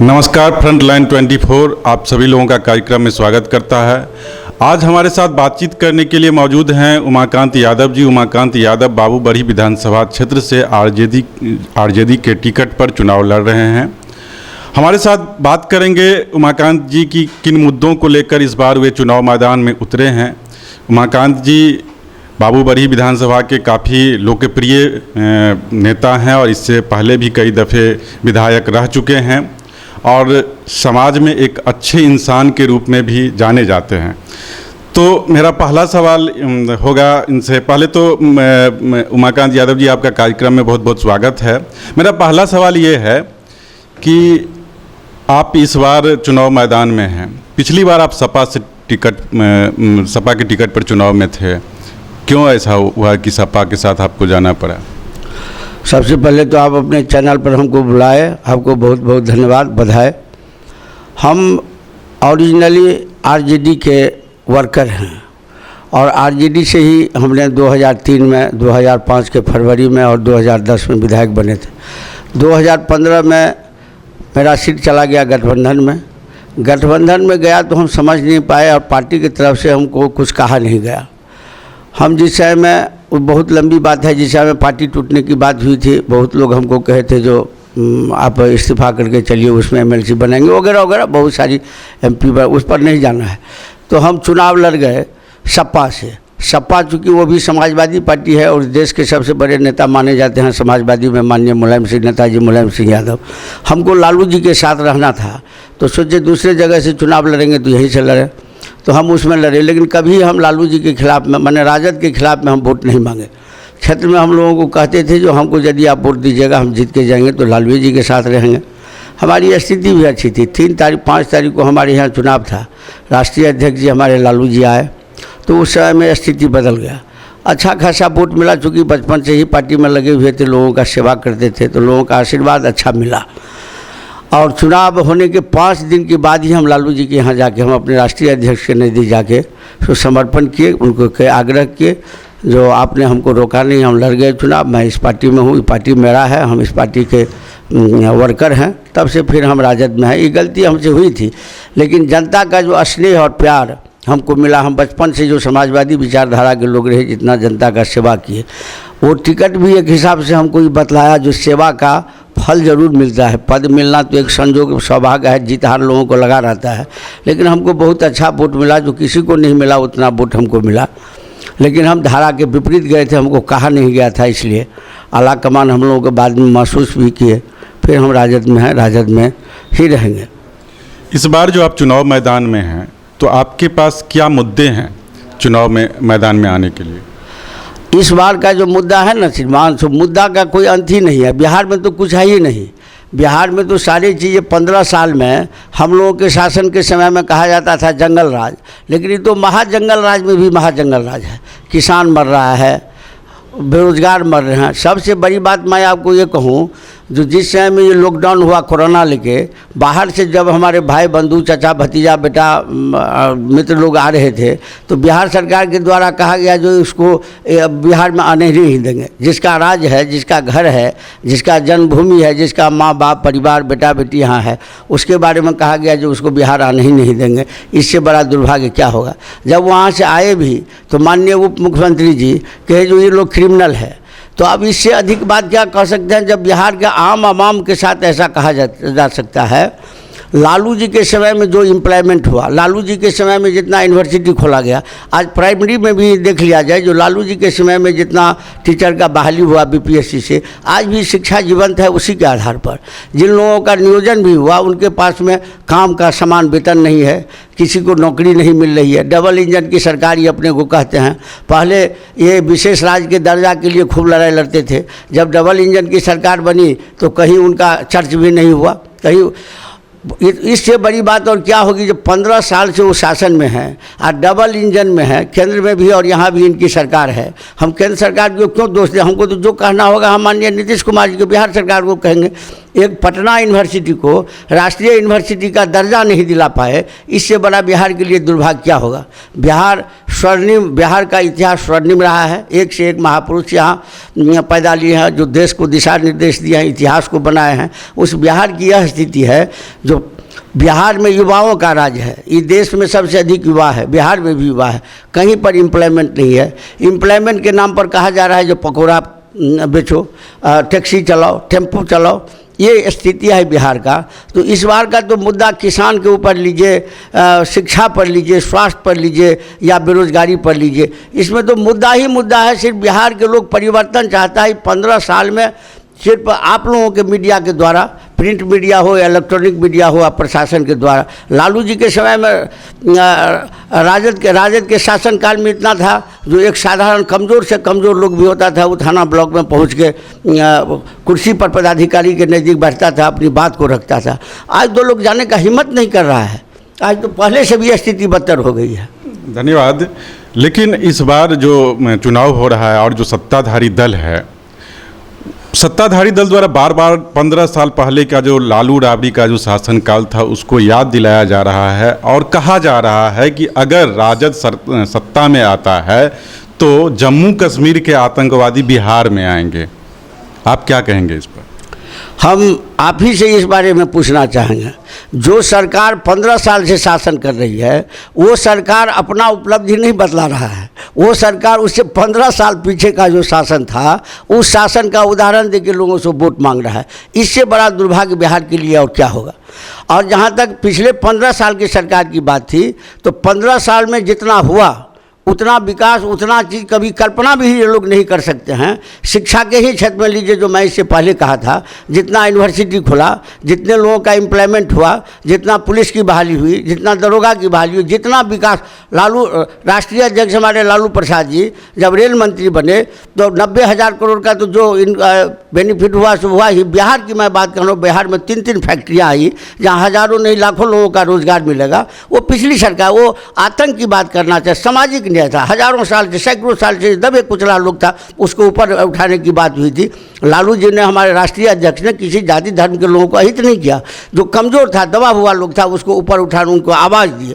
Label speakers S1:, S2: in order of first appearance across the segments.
S1: नमस्कार, फ्रंटलाइन 24 आप सभी लोगों का कार्यक्रम में स्वागत करता है। आज हमारे साथ बातचीत करने के लिए मौजूद हैं उमाकांत यादव जी। उमाकांत यादव बाबूबड़ी विधानसभा क्षेत्र से आरजेडी के टिकट पर चुनाव लड़ रहे हैं। हमारे साथ बात करेंगे उमाकांत जी की किन मुद्दों को लेकर इस बार वे चुनाव मैदान में उतरे हैं। उमाकांत जी बाबूबड़ी विधानसभा के काफ़ी लोकप्रिय नेता हैं और इससे पहले भी कई दफ़े विधायक रह चुके हैं और समाज में एक अच्छे इंसान के रूप में भी जाने जाते हैं। तो मेरा पहला सवाल होगा इनसे। पहले तो उमाकांत यादव जी, आपका कार्यक्रम में बहुत बहुत स्वागत है। मेरा पहला सवाल ये है कि आप इस बार चुनाव मैदान में हैं। पिछली बार आप सपा के टिकट पर चुनाव में थे। क्यों ऐसा हुआ कि सपा के साथ आपको जाना पड़ा?
S2: सबसे पहले तो आप अपने चैनल पर हमको बुलाए, आपको बहुत बहुत धन्यवाद, बधाई। हम ओरिजिनली आरजेडी के वर्कर हैं और आरजेडी से ही हमने 2003 में, 2005 के फरवरी में और 2010 में विधायक बने थे। 2015 में मेरा सीट चला गया गठबंधन में। गठबंधन में गया तो हम समझ नहीं पाए और पार्टी की तरफ से हमको कुछ कहा नहीं गया। हम जिस समय में, बहुत लंबी बात है, जिस समय में पार्टी टूटने की बात हुई थी, बहुत लोग हमको कहे थे जो आप इस्तीफा करके चलिए, उसमें एमएलसी बनेंगे वगैरह वगैरह, बहुत सारी एमपी पर, उस पर नहीं जाना है। तो हम चुनाव लड़ गए सपा से। सपा चूँकि वो भी समाजवादी पार्टी है और देश के सबसे बड़े नेता माने जाते हैं समाजवादी में, माननीय मुलायम सिंह, नेताजी मुलायम सिंह यादव। हमको लालू जी के साथ रहना था तो सोचे दूसरे जगह से चुनाव लड़ेंगे तो यहीं से लड़े, तो हम उसमें लड़े। लेकिन कभी हम लालू जी के खिलाफ में, माने राजद के खिलाफ में हम वोट नहीं मांगे। क्षेत्र में हम लोगों को कहते थे जो हमको यदि आप वोट दीजिएगा हम जीत के जाएंगे तो लालू जी के साथ रहेंगे। हमारी स्थिति भी अच्छी थी। 5 तारीख को हमारे यहाँ चुनाव था। राष्ट्रीय अध्यक्ष जी हमारे लालू जी आए तो उस समय में स्थिति बदल गया। अच्छा खासा वोट मिला, चूँकि बचपन से ही पार्टी में लगे हुए थे, लोगों का सेवा करते थे तो लोगों का आशीर्वाद अच्छा मिला। और चुनाव होने के 5 दिन के बाद ही हम लालू जी के यहाँ जाके, हम अपने राष्ट्रीय अध्यक्ष के नज़दीक जाके समर्पण किए, उनको आग्रह किए जो आपने हमको रोका नहीं, हम लड़ गए चुनाव। मैं इस पार्टी में हूँ, ये पार्टी मेरा है, हम इस पार्टी के वर्कर हैं। तब से फिर हम राजद में हैं। ये गलती हमसे हुई थी, लेकिन जनता का जो स्नेह और प्यार हमको मिला, हम बचपन से जो समाजवादी विचारधारा के लोग रहे, जितना जनता का सेवा किए, वो टिकट भी एक हिसाब से हमको ये बतलाया जो सेवा का फल ज़रूर मिलता है। पद मिलना तो एक संजोग, सौभाग्य है, जीत हार लोगों को लगा रहता है। लेकिन हमको बहुत अच्छा वोट मिला, जो किसी को नहीं मिला उतना वोट हमको मिला। लेकिन हम धारा के विपरीत गए थे, हमको कहा नहीं गया था, इसलिए आला कमान हम लोगों के बाद में महसूस भी किए। फिर हम राजद में हैं, राजद में ही रहेंगे।
S1: इस बार जो आप चुनाव मैदान में हैं तो आपके पास क्या मुद्दे हैं चुनाव में मैदान में आने के लिए?
S2: इस बार का जो मुद्दा है ना श्रीमान, सो मुद्दा का कोई अंत ही नहीं है। बिहार में तो कुछ है ही नहीं। बिहार में तो सारी चीज़ें 15 साल में हम लोगों के शासन के समय में कहा जाता था जंगल राज, लेकिन ये तो महाजंगल राज में भी महाजंगल राज है। किसान मर रहा है, बेरोजगार मर रहे हैं। सबसे बड़ी बात मैं आपको ये कहूँ, जो जिस समय में ये लॉकडाउन हुआ कोरोना लेके, बाहर से जब हमारे भाई बंधु, चाचा भतीजा, बेटा, मित्र लोग आ रहे थे तो बिहार सरकार के द्वारा कहा गया जो इसको बिहार में आने ही नहीं देंगे। जिसका राज है, जिसका घर है, जिसका जन्मभूमि है, जिसका माँ बाप, परिवार, बेटा बेटी यहाँ है, उसके बारे में कहा गया जो उसको बिहार आने ही नहीं देंगे। इससे बड़ा दुर्भाग्य क्या होगा। जब वहाँ से आए भी तो माननीय उप मुख्यमंत्री जी कहे जो ये लोग क्रिमिनल है। तो अब इससे अधिक बात क्या कह सकते हैं जब बिहार के आम आवाम के साथ ऐसा कहा जा सकता है। लालू जी के समय में जो एम्प्लॉयमेंट हुआ, लालू जी के समय में जितना यूनिवर्सिटी खोला गया, आज प्राइमरी में भी देख लिया जाए, जो लालू जी के समय में जितना टीचर का बहाली हुआ बीपीएससी से, आज भी शिक्षा जीवंत है उसी के आधार पर। जिन लोगों का नियोजन भी हुआ उनके पास में काम का समान वेतन नहीं है, किसी को नौकरी नहीं मिल रही है। डबल इंजन की सरकार ये अपने को कहते हैं। पहले ये विशेष राज्य के दर्जा के लिए खूब लड़ाई लड़ते थे। जब डबल इंजन की सरकार बनी तो कहीं उनका चर्च भी नहीं हुआ, कहीं। इससे बड़ी बात और क्या होगी जब 15 साल से वो शासन में है और डबल इंजन में है, केंद्र में भी और यहाँ भी इनकी सरकार है। हम केंद्र सरकार को क्यों दोष दें? हमको तो जो कहना होगा हम माननीय नीतीश कुमार जी को, बिहार सरकार को कहेंगे। एक पटना यूनिवर्सिटी को राष्ट्रीय यूनिवर्सिटी का दर्जा नहीं दिला पाए, इससे बड़ा बिहार के लिए दुर्भाग्य क्या होगा। बिहार स्वर्णिम, बिहार का इतिहास स्वर्णिम रहा है। एक से एक महापुरुष यहाँ पैदा लिए हैं, जो देश को दिशा निर्देश दिए हैं, इतिहास को बनाए हैं। उस बिहार की यह स्थिति है, जो बिहार में युवाओं का राज है। इस देश में सबसे अधिक युवा है, बिहार में भी युवा है। कहीं पर एम्प्लॉयमेंट नहीं है। एम्प्लॉयमेंट के नाम पर कहा जा रहा है जो पकौड़ा बेचो, टैक्सी चलाओ, टेम्पो चलाओ, ये स्थिति है बिहार का। तो इस बार का तो मुद्दा किसान के ऊपर लीजिए, शिक्षा पर लीजिए, स्वास्थ्य पर लीजिए या बेरोजगारी पर लीजिए, इसमें तो मुद्दा ही मुद्दा है। सिर्फ बिहार के लोग परिवर्तन चाहता है। 15 साल में सिर्फ आप लोगों के मीडिया के द्वारा, प्रिंट मीडिया हो या इलेक्ट्रॉनिक मीडिया हो या प्रशासन के द्वारा, लालू जी के समय में राजद के शासनकाल में इतना था, जो एक साधारण कमज़ोर से कमज़ोर लोग भी होता था वो थाना ब्लॉक में पहुंच के कुर्सी पर पदाधिकारी के नज़दीक बैठता था, अपनी बात को रखता था। आज दो लोग जाने का हिम्मत नहीं कर रहा है। आज तो पहले से भी स्थिति बदतर हो गई है।
S1: धन्यवाद। लेकिन इस बार जो चुनाव हो रहा है और जो सत्ताधारी दल है, सत्ताधारी दल द्वारा बार बार 15 साल पहले का जो लालू राबड़ी का जो शासनकाल था उसको याद दिलाया जा रहा है और कहा जा रहा है कि अगर राजद सत्ता में आता है तो जम्मू कश्मीर के आतंकवादी बिहार में आएंगे। आप क्या कहेंगे इस पर?
S2: हम आप ही से इस बारे में पूछना चाहेंगे। जो सरकार 15 साल से शासन कर रही है, वो सरकार अपना उपलब्धि नहीं बतला रहा है। वो सरकार उससे 15 साल पीछे का जो शासन था, उस शासन का उदाहरण देकर लोगों से वोट मांग रहा है। इससे बड़ा दुर्भाग्य बिहार के लिए और क्या होगा। और जहाँ तक पिछले 15 साल की सरकार की बात थी, तो 15 साल में जितना हुआ, उतना विकास, उतना चीज़ कभी कल्पना भी ये लोग नहीं कर सकते हैं। शिक्षा के ही क्षेत्र में लीजिए, जो मैं इससे पहले कहा था, जितना यूनिवर्सिटी खुला, जितने लोगों का एम्प्लॉयमेंट हुआ, जितना पुलिस की बहाली हुई, जितना दरोगा की बहाली हुई, जितना विकास, लालू राष्ट्रीय अध्यक्ष हमारे लालू प्रसाद जी जब रेल मंत्री बने तो 90,000 करोड़ का तो जो बेनिफिट हुआ सो हुआ ही। बिहार की मैं बात कर रहा हूँ, बिहार में 3 फैक्ट्रियाँ आई जहाँ हज़ारों नहीं लाखों लोगों का रोजगार मिलेगा। वो पिछली सरकार, वो आतंक की बात करना चाहिए, सामाजिक न्याय था। हजारों साल से, सैकड़ों साल से दबे कुचला लोग था, उसको ऊपर उठाने की बात हुई थी। लालू जी ने, हमारे राष्ट्रीय अध्यक्ष ने, किसी जाति धर्म के लोगों को अहित नहीं किया। जो कमज़ोर था, दबा हुआ लोग था, उसको ऊपर उठाने, उनको आवाज़ दिए,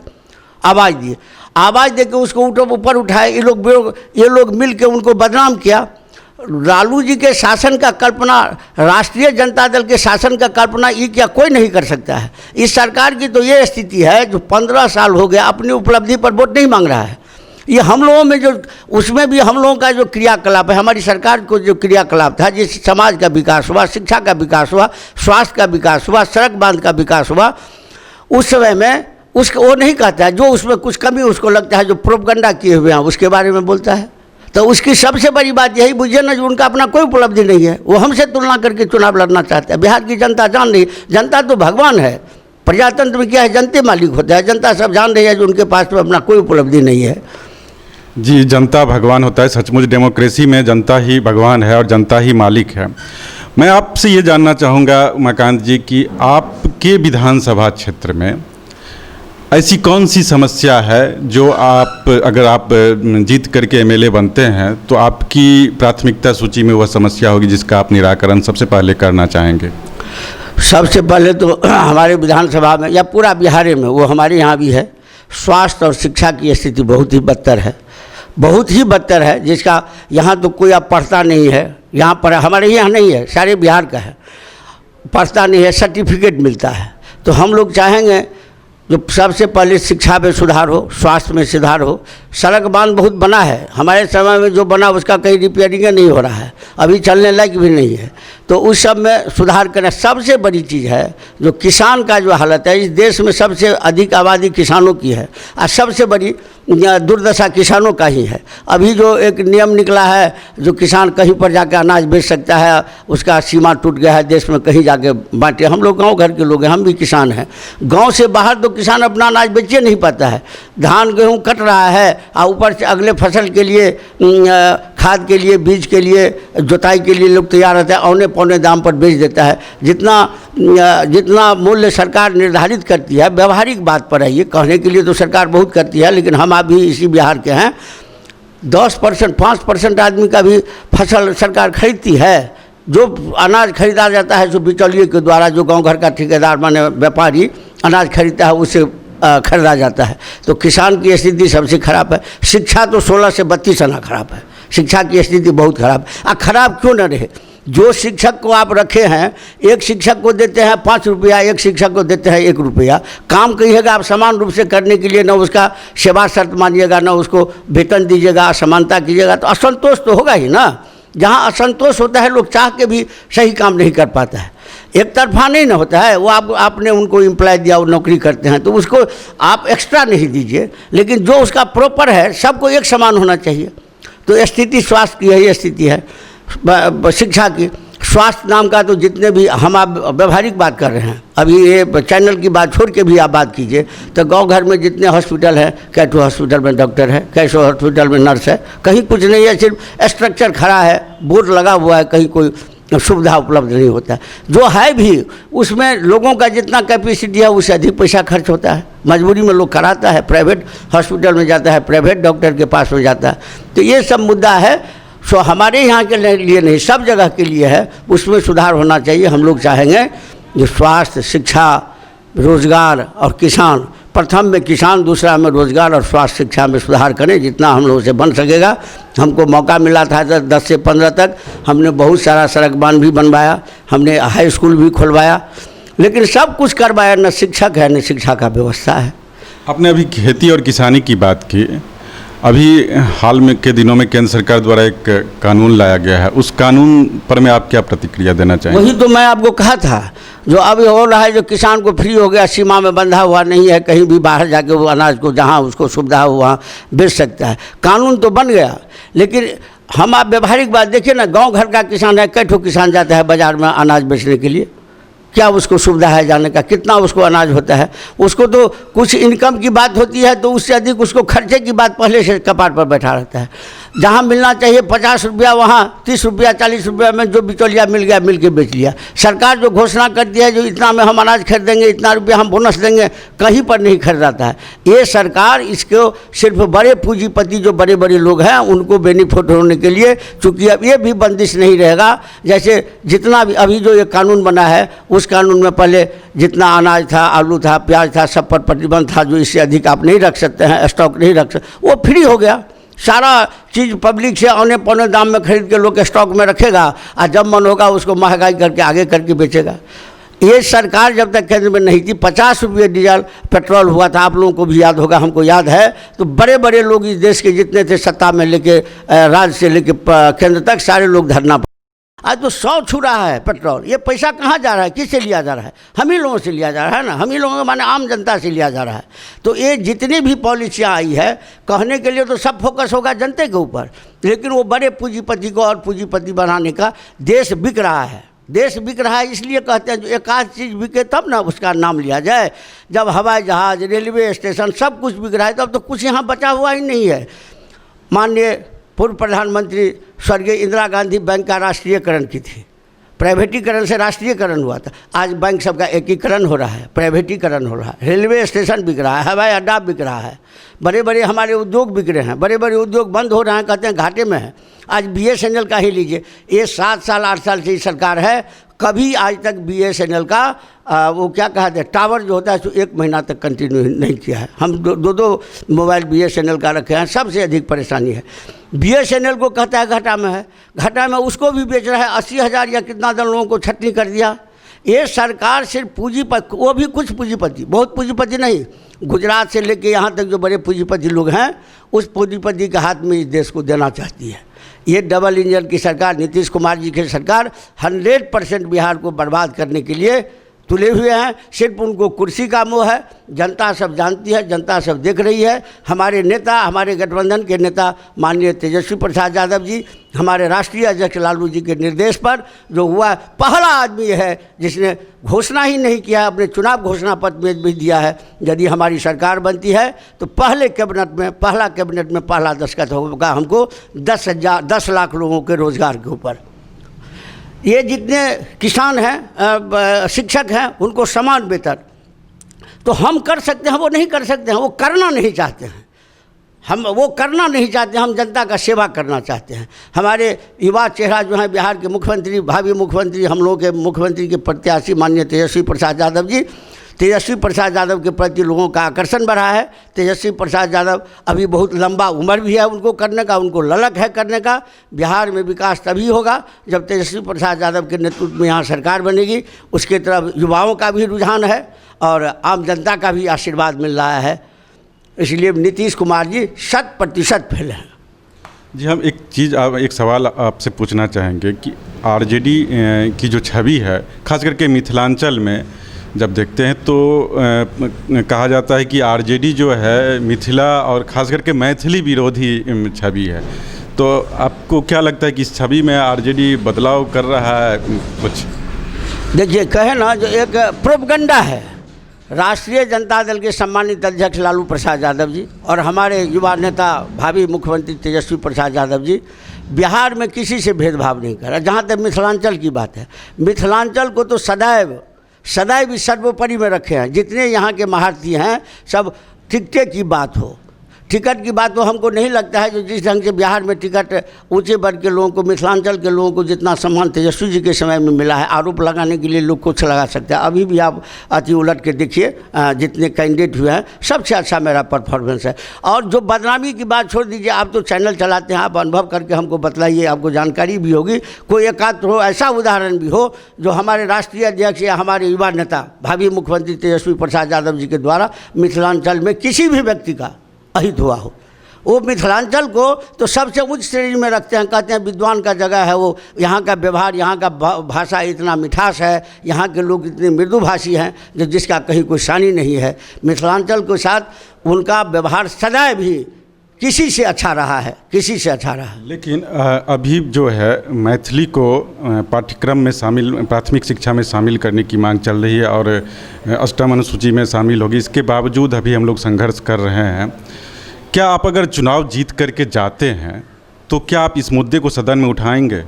S2: आवाज़ दे के उसको ऊपर उठाए। ये लोग मिल के उनको बदनाम किया। लालू जी के शासन का कल्पना, राष्ट्रीय जनता दल के शासन का कल्पना ये क्या कोई नहीं कर सकता है। इस सरकार की तो ये स्थिति है, जो 15 साल हो गया अपनी उपलब्धि पर वोट नहीं मांग रहा है। ये हम लोगों में जो, उसमें भी हम लोगों का जो क्रियाकलाप है, हमारी सरकार को जो क्रियाकलाप था, जिस समाज का विकास हुआ, शिक्षा का विकास हुआ, स्वास्थ्य का विकास हुआ, सड़क बांध का विकास हुआ, उस समय में उसको वो नहीं कहता है। जो उसमें कुछ कमी उसको लगता है, जो प्रोपगंडा किए हुए हैं उसके बारे में बोलता है। तो उसकी सबसे बड़ी बात यही बुझिए ना, जो उनका अपना कोई उपलब्धि नहीं है, वो हमसे तुलना करके चुनाव लड़ना चाहते हैं। बिहार की जनता जान रही, जनता तो भगवान है। प्रजातंत्र में क्या है, जनता मालिक होता है। जनता सब जान रही है जो उनके पास में अपना कोई उपलब्धि नहीं है।
S1: जी, जनता भगवान होता है। सचमुच डेमोक्रेसी में जनता ही भगवान है और जनता ही मालिक है। मैं आपसे ये जानना चाहूँगा उमाकांत जी कि आपके विधानसभा क्षेत्र में ऐसी कौन सी समस्या है जो अगर आप जीत करके एमएलए बनते हैं तो आपकी प्राथमिकता सूची में वह समस्या होगी जिसका आप निराकरण सबसे पहले करना चाहेंगे?
S2: सबसे पहले तो हमारे विधानसभा में या पूरा बिहार में, वो हमारे यहाँ भी है, स्वास्थ्य और शिक्षा की स्थिति बहुत ही बदतर है, बहुत ही बदतर है। जिसका यहाँ तो कोई अब पढ़ता नहीं है, यहाँ पर हमारे यहाँ नहीं है, सारे बिहार का है, पढ़ता नहीं है, सर्टिफिकेट मिलता है। तो हम लोग चाहेंगे जो सबसे पहले शिक्षा में सुधार हो, स्वास्थ्य में सुधार हो। सड़क बांध बहुत बना है, हमारे समय में जो बना उसका कहीं रिपेयरिंग नहीं हो रहा है, अभी चलने लायक भी नहीं है। तो उस सब में सुधार करना सबसे बड़ी चीज़ है। जो किसान का जो हालत है, इस देश में सबसे अधिक आबादी किसानों की है और सबसे बड़ी दुर्दशा किसानों का ही है। अभी जो एक नियम निकला है, जो किसान कहीं पर जाकर अनाज बेच सकता है, उसका सीमा टूट गया है, देश में कहीं जाके बांटे। हम लोग गांव घर के लोग हैं, हम भी किसान हैं। गांव से बाहर तो किसान अपना अनाज बेचे नहीं पाता है। धान गेहूँ कट रहा है और ऊपर से अगले फसल के लिए, खाद के लिए, बीज के लिए, जुताई के लिए लोग तैयार रहता है, औने पौने दाम पर बेच देता है। जितना मूल्य सरकार निर्धारित करती है, व्यवहारिक बात पर है ये, कहने के लिए तो सरकार बहुत करती है, लेकिन हम अभी इसी बिहार के हैं। 10%, 5% आदमी का भी फसल सरकार खरीदती है। जो अनाज खरीदा जाता है जो बिचौलिए के द्वारा, जो गांव घर का ठेकेदार माने व्यापारी अनाज खरीदता है, उससे खरीदा जाता है। तो किसान की स्थिति सबसे खराब है। शिक्षा तो 16 से 32 आना खराब है। शिक्षा की स्थिति बहुत खराब है। खराब क्यों न रहे, जो शिक्षक को आप रखे हैं, एक शिक्षक को देते हैं 5 रुपया, एक शिक्षक को देते हैं 1 रुपया। काम कहिएगा आप समान रूप से करने के लिए, न उसका सेवा शर्त मानिएगा, न उसको वेतन दीजिएगा, असमानता कीजिएगा, तो असंतोष तो होगा ही ना। जहाँ असंतोष होता है लोग चाह के भी सही काम नहीं कर पाता है। एक तरफा नहीं ना होता है। वो आपने उनको एम्प्लॉय दिया, वो नौकरी करते हैं, तो उसको आप एक्स्ट्रा नहीं दीजिए, लेकिन जो उसका प्रॉपर है सबको एक समान होना चाहिए। तो स्थिति स्वास्थ्य की यही स्थिति है, शिक्षा की। स्वास्थ्य नाम का तो जितने भी हम आप व्यवहारिक बात कर रहे हैं, अभी ये चैनल की बात छोड़ के भी आप बात कीजिए तो गांव घर में जितने हॉस्पिटल है, कैठो हॉस्पिटल में डॉक्टर है, कैसो हॉस्पिटल में नर्स है, कहीं कुछ नहीं है, सिर्फ स्ट्रक्चर खड़ा है, बोर्ड लगा हुआ है, कहीं कोई सुविधा उपलब्ध नहीं होता है। जो है भी उसमें लोगों का जितना कैपेसिटी है उससे अधिक पैसा खर्च होता है। मजबूरी में लोग कराता है, प्राइवेट हॉस्पिटल में जाता है, प्राइवेट डॉक्टर के पास में जाता है। तो ये सब मुद्दा है, सो हमारे यहाँ के लिए नहीं, सब जगह के लिए है, उसमें सुधार होना चाहिए। हम लोग चाहेंगे जो स्वास्थ्य, शिक्षा, रोजगार और किसान, प्रथम में किसान, दूसरा में रोजगार और स्वास्थ्य शिक्षा में सुधार करें जितना हम लोगों से बन सकेगा। हमको मौका मिला था 10 से 15 तक, हमने बहुत सारा सड़क बांध भी बनवाया, हमने हाई स्कूल भी खुलवाया, लेकिन सब कुछ करवाया, न शिक्षक है न शिक्षा का व्यवस्था है।
S1: आपने अभी खेती और किसानी की बात की। अभी हाल में के दिनों में केंद्र सरकार द्वारा एक कानून लाया गया है, उस कानून पर में आप क्या प्रतिक्रिया देना चाहेंगे?
S2: वही तो मैं आपको कहा था, जो अभी हो रहा है, जो किसान को फ्री हो गया, सीमा में बंधा हुआ नहीं है, कहीं भी बाहर जाके वो अनाज को जहाँ उसको सुविधा हो वहाँ बेच सकता है। कानून तो बन गया, लेकिन हम आप व्यवहारिक बात देखिए ना, गांव घर का किसान है, कई ठो किसान जाता है बाज़ार में अनाज बेचने के लिए, क्या उसको सुविधा है जाने का, कितना उसको अनाज होता है, उसको तो कुछ इनकम की बात होती है तो उससे अधिक उसको खर्चे की बात पहले से कपार पर बैठा रहता है। जहाँ मिलना चाहिए 50 रुपया वहाँ 30 रुपया 40 रुपया में जो बिचौलिया मिल गया, मिल के बेच लिया। सरकार जो घोषणा करती है जो इतना में हम अनाज खरीदेंगे, इतना रुपया हम बोनस देंगे, कहीं पर नहीं खरीदाता है। ये सरकार इसको सिर्फ बड़े पूंजीपति जो बड़े बड़े लोग हैं उनको बेनिफिट होने के लिए, चूँकि अब ये भी बंदिश नहीं रहेगा, जैसे जितना भी अभी जो ये कानून बना है उस कानून में पहले जितना अनाज था, आलू था, प्याज था, सब पर प्रतिबंध था, जो इससे अधिक आप नहीं रख सकते हैं, स्टॉक नहीं रख सकते, वो फ्री हो गया। सारा चीज़ पब्लिक से औने पौने दाम में खरीद के लोग स्टॉक में रखेगा और जब मन होगा उसको महंगाई करके आगे करके बेचेगा। ये सरकार जब तक केंद्र में नहीं थी, 50 रुपये डीजल पेट्रोल हुआ था, आप लोगों को भी याद होगा, हमको याद है। तो बड़े बड़े लोग इस देश के जितने थे सत्ता में लेके राज्य से लेके केंद्र तक सारे लोग धरना, आज तो 100 छू रहा है पेट्रोल। ये पैसा कहाँ जा रहा है, किससे लिया जा रहा है? हम ही लोगों से लिया जा रहा है ना, हम ही लोगों माने आम जनता से लिया जा रहा है। तो ये जितनी भी पॉलिसियाँ आई है, कहने के लिए तो सब फोकस होगा जनता के ऊपर, लेकिन वो बड़े पूंजीपति को और पूंजीपति बनाने का देश बिक रहा है। देश बिक रहा है इसलिए कहते हैं जो एक आध चीज़ बिके तब ना उसका नाम लिया जाए। जब हवाई जहाज़, रेलवे स्टेशन सब कुछ बिक रहा है तब तो कुछ यहाँ बचा हुआ ही नहीं है। माननीय पूर्व प्रधानमंत्री स्वर्गीय इंदिरा गांधी बैंक का राष्ट्रीयकरण की थी, प्राइवेटीकरण से राष्ट्रीयकरण हुआ था। आज बैंक सबका एकीकरण हो रहा है, प्राइवेटीकरण हो रहा है, रेलवे स्टेशन बिक रहा है, हवाई अड्डा बिक रहा है, बड़े बड़े हमारे उद्योग बिक रहे हैं, बड़े बड़े उद्योग बंद हो रहे हैं, कहते हैं घाटे में है। आज BSNL का ही लीजिए, ये 7 साल 8 साल से सरकार है, कभी आज तक BSNL का वो क्या कहते हैं टावर जो होता है तो 1 महीना तक कंटिन्यू नहीं किया है। हम दो मोबाइल BSNL का रखे हैं, सबसे अधिक परेशानी है। BSNL को कहता है घाटा में है, घाटा में उसको भी बेच रहा है, 80,000 या कितना दल लोगों को छटनी कर दिया। ये सरकार सिर्फ पूंजीपति, वो भी कुछ पूंजीपति, बहुत पूंजीपति नहीं, गुजरात से लेके यहाँ तक जो बड़े पूंजीपति लोग हैं उस पूंजीपति के हाथ में इस देश को देना चाहती है। ये डबल इंजन की सरकार, नीतीश कुमार जी की सरकार 100% बिहार को बर्बाद करने के लिए तुले हुए हैं। सिर्फ उनको कुर्सी का मोह है, जनता सब जानती है, जनता सब देख रही है। हमारे नेता, हमारे गठबंधन के नेता माननीय तेजस्वी प्रसाद यादव जी, हमारे राष्ट्रीय अध्यक्ष लालू जी के निर्देश पर जो हुआ, पहला आदमी है जिसने घोषणा ही नहीं किया है, अपने चुनाव घोषणा पत्र में भी दिया है, यदि हमारी सरकार बनती है तो पहला कैबिनेट में पहला दस्तखत होगा हमको 10 लाख लोगों के रोजगार के ऊपर। ये जितने किसान हैं, शिक्षक हैं, उनको समान वेतन तो हम कर सकते हैं, वो नहीं कर सकते हैं, वो करना नहीं चाहते हैं। हम वो करना नहीं चाहते, हम जनता का सेवा करना चाहते हैं। हमारे युवा चेहरा जो हैं बिहार के मुख्यमंत्री, भावी मुख्यमंत्री, हम लोगों के मुख्यमंत्री के प्रत्याशी माननीय तेजस्वी प्रसाद यादव जी, तेजस्वी प्रसाद यादव के प्रति लोगों का आकर्षण बढ़ा है। तेजस्वी प्रसाद यादव अभी बहुत लंबा उम्र भी है उनको करने का, उनको ललक है करने का। बिहार में विकास तभी होगा जब तेजस्वी प्रसाद यादव के नेतृत्व में यहाँ सरकार बनेगी। उसके तरफ युवाओं का भी रुझान है और आम जनता का भी आशीर्वाद मिल रहा है। इसलिए नीतीश कुमार जी 100% फेल हैं।
S1: जी, हम एक सवाल आपसे पूछना चाहेंगे कि आरजेडी की जो छवि है, खास करके मिथिलांचल में जब देखते हैं तो कहा जाता है कि आरजेडी जो है मिथिला और खास करके मैथिली विरोधी छवि है। तो आपको क्या लगता है कि इस छवि में आरजेडी बदलाव कर रहा है कुछ?
S2: देखिए, कहे ना जो एक प्रोपगंडा है। राष्ट्रीय जनता दल के सम्मानित अध्यक्ष लालू प्रसाद यादव जी और हमारे युवा नेता भावी मुख्यमंत्री तेजस्वी प्रसाद यादव जी बिहार में किसी से भेदभाव नहीं कर रहा। जहाँ तक मिथिलांचल की बात है, मिथिलांचल को तो सदैव सर्वोपरि में रखे हैं। जितने यहाँ के महारथी हैं सब टिकटे की बात हो, टिकट की बात तो हमको नहीं लगता है जो जिस ढंग से बिहार में टिकट ऊंचे वर्ग के लोगों को, मिथिलांचल के लोगों को जितना सम्मान तेजस्वी जी के समय में मिला है, आरोप लगाने के लिए लोग कुछ लगा सकते हैं। अभी भी आप अति उलट के देखिए, जितने कैंडिडेट हुए हैं सबसे अच्छा मेरा परफॉर्मेंस है। और जो बदनामी की बात छोड़ दीजिए, आप तो चैनल चलाते हैं, आप अनुभव करके हमको बतलाइए, आपको जानकारी भी होगी। कोई एकाध हो ऐसा उदाहरण भी हो जो हमारे राष्ट्रीय अध्यक्ष या हमारे युवा नेता भावी मुख्यमंत्री तेजस्वी प्रसाद यादव जी के द्वारा मिथिलांचल में किसी भी व्यक्ति का अहित हुआ हो। वो मिथिलांचल को तो सबसे उच्च श्रेणी में रखते हैं, कहते हैं विद्वान का जगह है वो, यहाँ का व्यवहार, यहाँ का भाषा इतना मिठास है, यहाँ के लोग इतने मृदुभाषी हैं जो जिसका कहीं कोई शानी नहीं है। मिथिलांचल के साथ उनका व्यवहार सदैव भी किसी से अच्छा रहा है, किसी से अच्छा रहा है।
S1: लेकिन अभी जो है मैथिली को पाठ्यक्रम में शामिल, प्राथमिक शिक्षा में शामिल करने की मांग चल रही है और अष्टम अनुसूची में शामिल होगी। इसके बावजूद अभी हम लोग संघर्ष कर रहे हैं। क्या आप अगर चुनाव जीत करके जाते हैं तो क्या आप इस मुद्दे को सदन में उठाएंगे?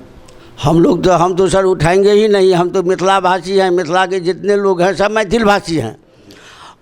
S2: हम तो सर उठाएंगे ही नहीं। हम तो मिथिला भाषी हैं, मिथिला के जितने लोग हैं सब मैथिल भाषी हैं।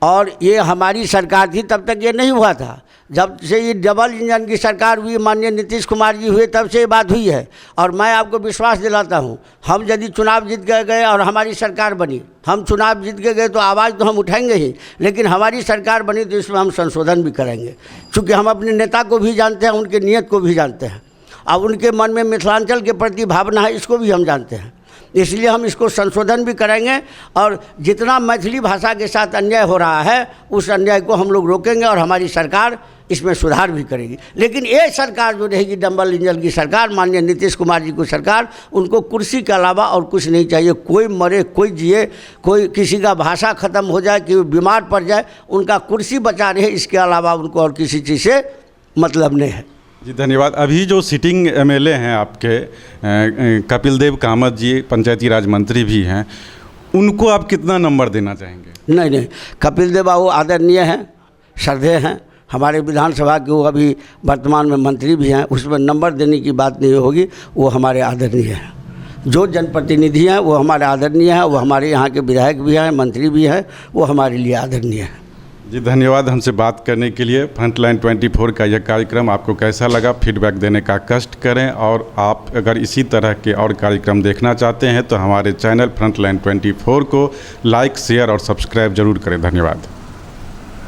S2: और ये हमारी सरकार थी तब तक ये नहीं हुआ था। जब से ये डबल इंजन की सरकार हुई, माननीय नीतीश कुमार जी हुए, तब से ये बात हुई है। और मैं आपको विश्वास दिलाता हूँ, हम यदि चुनाव जीत गए और हमारी सरकार बनी, हम चुनाव जीत के गए तो आवाज़ तो हम उठाएंगे ही, लेकिन हमारी सरकार बनी तो इसमें हम संशोधन भी करेंगे। क्योंकि हम अपने नेता को भी जानते हैं, उनके नीयत को भी जानते हैं, और उनके मन में मिथिलांचल के प्रति भावना है इसको भी हम जानते हैं। इसलिए हम इसको संशोधन भी करेंगे और जितना मैथिली भाषा के साथ अन्याय हो रहा है उस अन्याय को हम लोग रोकेंगे और हमारी सरकार इसमें सुधार भी करेगी। लेकिन ये सरकार जो रहेगी डबल इंजन की सरकार, माननीय नीतीश कुमार जी की सरकार, उनको कुर्सी के अलावा और कुछ नहीं चाहिए। कोई मरे, कोई जिए, कोई किसी का भाषा ख़त्म हो जाए, कि बीमार पड़ जाए, उनका कुर्सी बचा रहे, इसके अलावा उनको और किसी चीज़ से मतलब नहीं है।
S1: जी धन्यवाद। अभी जो सिटिंग एमएलए हैं आपके कपिल देव कामत जी, पंचायती राज मंत्री भी हैं, उनको आप कितना नंबर देना चाहेंगे?
S2: नहीं, कपिल देव बाबू आदरणीय हैं, श्रद्धेय हैं, हमारे विधानसभा के वो अभी वर्तमान में मंत्री भी हैं, उसमें नंबर देने की बात नहीं होगी। वो हमारे आदरणीय हैं। जो जनप्रतिनिधि हैं वो हमारे आदरणीय हैं, वो हमारे यहाँ के विधायक भी हैं, मंत्री भी हैं, वो हमारे लिए आदरणीय हैं।
S1: जी धन्यवाद हमसे बात करने के लिए। फ्रंटलाइन 24 का यह कार्यक्रम आपको कैसा लगा, फीडबैक देने का कष्ट करें। और आप अगर इसी तरह के और कार्यक्रम देखना चाहते हैं तो हमारे चैनल फ्रंटलाइन 24 को लाइक, शेयर और सब्सक्राइब जरूर करें। धन्यवाद।